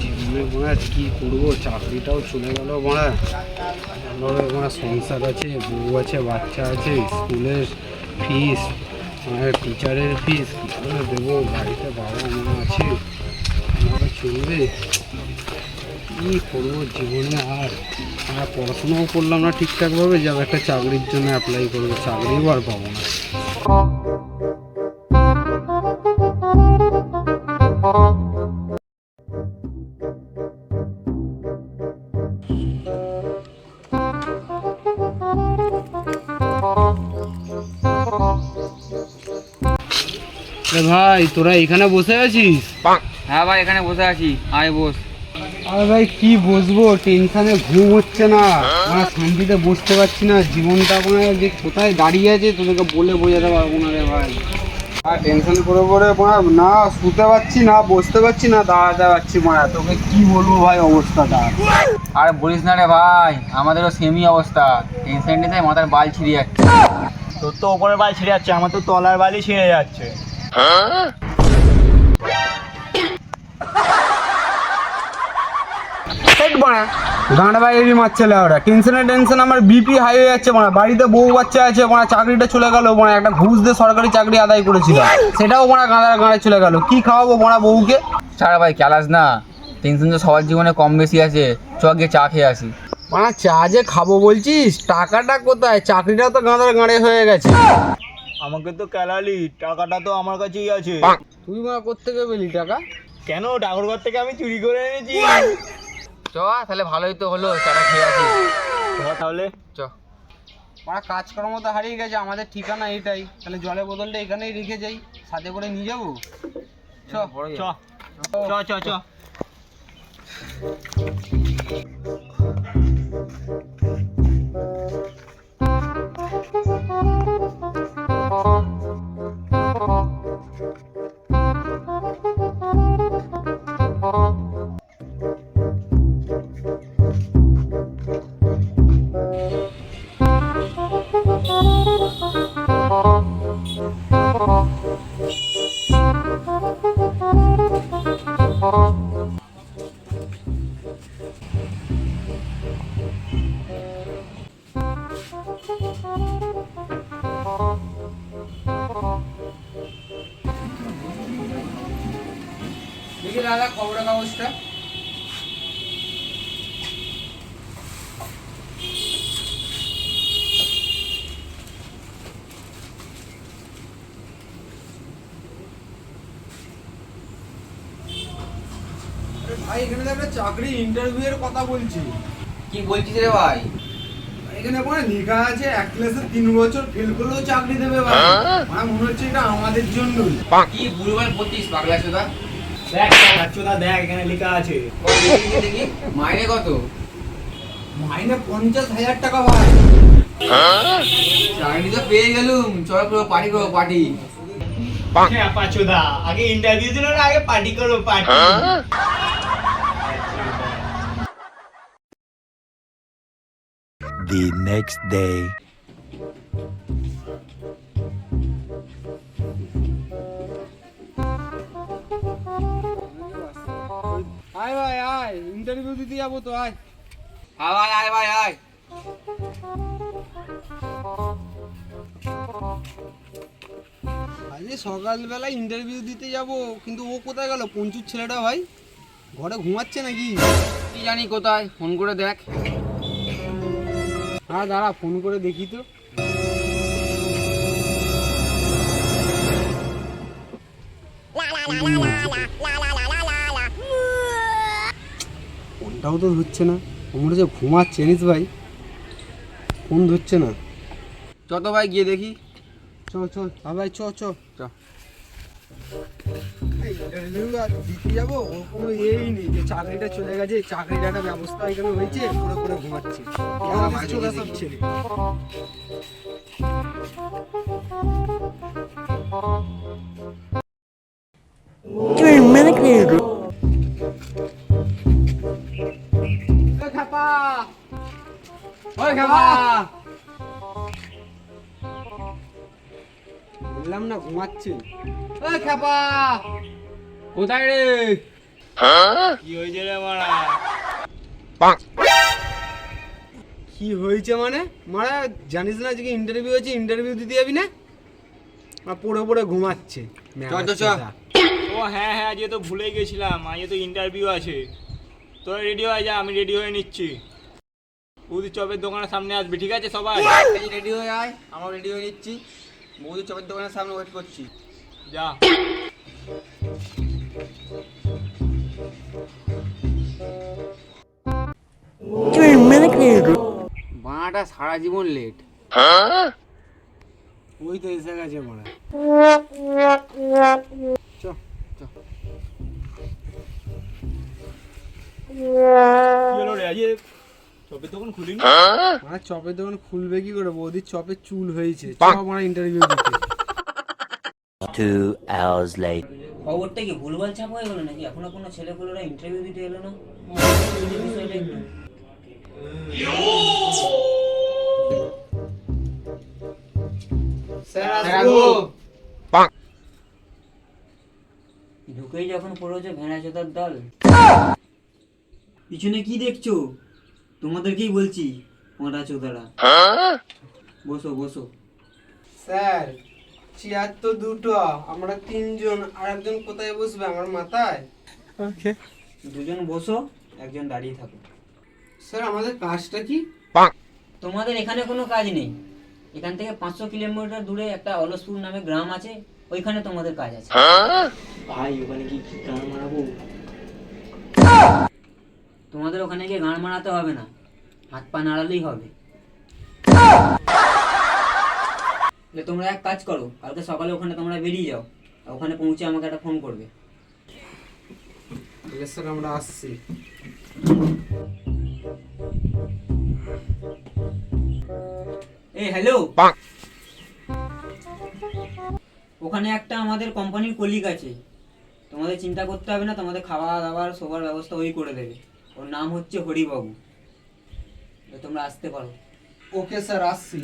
জীবনে মানে কি করবো, চাকরিটাও চলে গেল মানে। আমার সংসার আছে, বউ আছে, বাচ্চা আছে, স্কুলের ফিস, টিচারের ফিস কী করে দেবো, বাড়িতে বাবা মা আছে, আমাকে চলবে? কী করবো জীবনে? আর পড়াশোনাও করলাম না ঠিকঠাকভাবে, যাবে একটা চাকরির জন্য অ্যাপ্লাই করবো, চাকরিও আর পাবো না। ভাই তোরা এখানে বসে আছিস? হ্যাঁ ভাই, এখানে বসে আছি, আয় বস। আরে ভাই কি বসবো, টেনশনে ঘুম হচ্ছে না, মানে শান্তিতে বসতে পারছি না। জীবনটা মানে যে কোথায় দাঁড়িয়ে আছে তোদেরকে বলে বোঝাতে পারবো না রে ভাই। আর টেনশন করে করে না শুতে পারছি, না বসতে পারছি, না দাঁড়াতে পারছি। মানে তোকে কি বলবো ভাই অবস্থাটা। আরে বলিস না রে ভাই, আমাদেরও সেমই অবস্থা। টেনশন নিতে মাথার বাল ছিঁড়ে যাচ্ছে। তোর তো ওপরের বাল ছিঁড়ে যাচ্ছে, আমার তো তলার বালই ছিঁড়ে যাচ্ছে। গাঁড়া ভাই এরই মারছে ওরা, টেনশন আমার বিপি হাই হয়ে যাচ্ছে। মানে বাড়িতে বউ বাচ্চা আছে, মানে চাকরিটা চলে গেল, মানে একটা ঘুষ দিয়ে সরকারি চাকরি আদায় করেছিল, সেটাও মানে গাঁড়ে চলে গেল। কি খাওয়াবো মানে বউকে? ছাড়া ভাই, খেলাস না, টেনশন তো সবার জীবনে কম বেশি আছে। চ গিয়ে চা খেয়ে আসি। মানে চা যে খাবো বলছিস, টাকাটা কোথায়? চাকরিটা তো গাঁড়ে হয়ে গেছে। আমাকে তো কেলালি, টাকাটা তো আমার কাছেই আছে। তুই মানে কোত্থেকে পেলি টাকা? কেন, ঠাকুরঘর থেকে আমি চুরি করে এনেছি। চ তাহলে, ভালোই তো হলো, চাটা খেয়ে আসি। তাহলে চ। মানে কাজকর্ম তো হারিয়ে গেছে, আমাদের ঠিকানা এটাই, তাহলে জলের বোতলটা এখানেই রেখে যাই, সাথে করে নিয়ে যাবো। চ চ চ চ চ। দেখি দাদা খবরের কাগজটা। ভাই এখানে তো একটা চাকরি ইন্টারভিউ এর কথা বলছি। কি বলছিস রে ভাই? এখানে মানে লেখা আছে 1 ক্লাসে 3 বছর ফেল করলেও চাকরি দেবে ভাই। আমার মনে হচ্ছে এটা আমাদের জন্যই। কি ভুলভাল বলছিস পাগলা চোদা? দেখ বাচ্চাটা, দেখ এখানে লেখা আছে। দেখি মাইনে কত? মাইনে 50,000 টাকা ভাই। চাকরি তো পেয়ে গেলুম, চল পুরো পার্টি করবো, পার্টি। হ্যাঁ পাচুদা, আগে ইন্টারভিউ দিল না, আগে পার্টি করো, পার্টি। The next day. আয় ভাই আয়, ইন্টারভিউ দিতে যাবো তো, আয়। হ্যাঁ ভাই, আয় ভাই আয়। আজকে সকালবেলা ইন্টারভিউ দিতে যাব, কিন্তু ও কোথায় গেল পঞ্চুর ছেলেটা? ভাই ঘরে ঘুমাচ্ছে নাকি? কি জানি কোথায়, ফোন করে দেখ। হ্যাঁ দাঁড়া, ফোন করে দেখি তো। ফোনটাও তো ধরছে না, মনে হচ্ছে ঘুমাচ্ছে জানিস ভাই, ফোন ধরছে না। যত ভাই গিয়ে দেখি। চল চল ভাই, চ চ চ। ইন্টারভিউ আর দিতে যাবো, ওর কোনো এই নেই যে চাকরিটা চলে গেছে, চাকরির একটা ব্যবস্থা এখানে হয়েছে, করে করে ঘুমাচ্ছে। চলে সব ছেলে। বললাম না ঘুমাচ্ছে। কোথায় রে? কি হয়েছে রে মারা? কি হয়েছে মানে মারা জানিস না আজকে ইন্টারভিউ আছে, ইন্টারভিউ দিতে যাবি না? পড়ে পড়ে ঘুমাচ্ছে। ও হ্যাঁ হ্যাঁ, আজকে তো ভুলে গেছিলাম, আজকে তো ইন্টারভিউ আছে। তোরা রেডি হয়ে যা, আমি রেডি হয়ে নিচ্ছি। বৌদি চপের দোকানের সামনে আসবে, ঠিক আছে সবাই? রেডি হয়ে আয়, আমরা রেডি হয়ে নিচ্ছি। বৌদি চপের দোকানের সামনে ওয়েট করছি। যা। বাঁটা সারা জীবন লেট। ওই তো এসে গেছে মারা। চ কি হলো রে, আজকে চপের দোকান খুলিনি? মারা চপের দোকান খুলবে কি করে? বৌদির চপের চুল হয়েছে। চ মারা ইন্টারভিউ দিতে। 2 hours later. খবরটা কি ভুলভাল ছাপ হয়ে গেল নাকি? এখনো কোনো ছেলেগুলোরা ইন্টারভিউ দিতে এলো না? বিষয়টা একটু ঢুকেই যখন পড়েছে ভেড়াচোদার দল। পিছনে কি দেখছো? তোমাদেরকেই বলছি, মোটা চোদারা। বসো বসো। স্যার চেয়ার তো দুটো, আমরা তিনজন, আর একজন কোথায় বসবে? আমার মাথায়। দুজন বসো, একজন দাঁড়িয়ে থাকো। স্যার আমাদের কাজটা কি? তোমাদের এখানে কোনো কাজ নেই। এখান থেকে 500 কিলোমিটার দূরে একটা অলসপুর নামে গ্রাম আছে, ওইখানে তোমাদের কাজ আছে। ভাই ওখানে কি গান মারাবো? তোমাদের ওখানে গিয়ে গান মারাতে হবে না, হাত পা নাড়ালেই হবে। তোমরা এক কাজ করো, কালকে সকালে ওখানে তোমরা বেরিয়ে যাও, আর ওখানে পৌঁছে আমাকে একটা ফোন করবে। স্যার আমরা আসছি। এই হ্যালো, ওখানে একটা আমাদের কোম্পানির কলিগ আছে, তোমাদের চিন্তা করতে হবে না, তোমাদের খাওয়া দাওয়ার সবার ব্যবস্থা ওই করে দেবে। ওর নাম হচ্ছে হরিবাবু। তোমরা আসতে পারো। ওকে স্যার আসছি।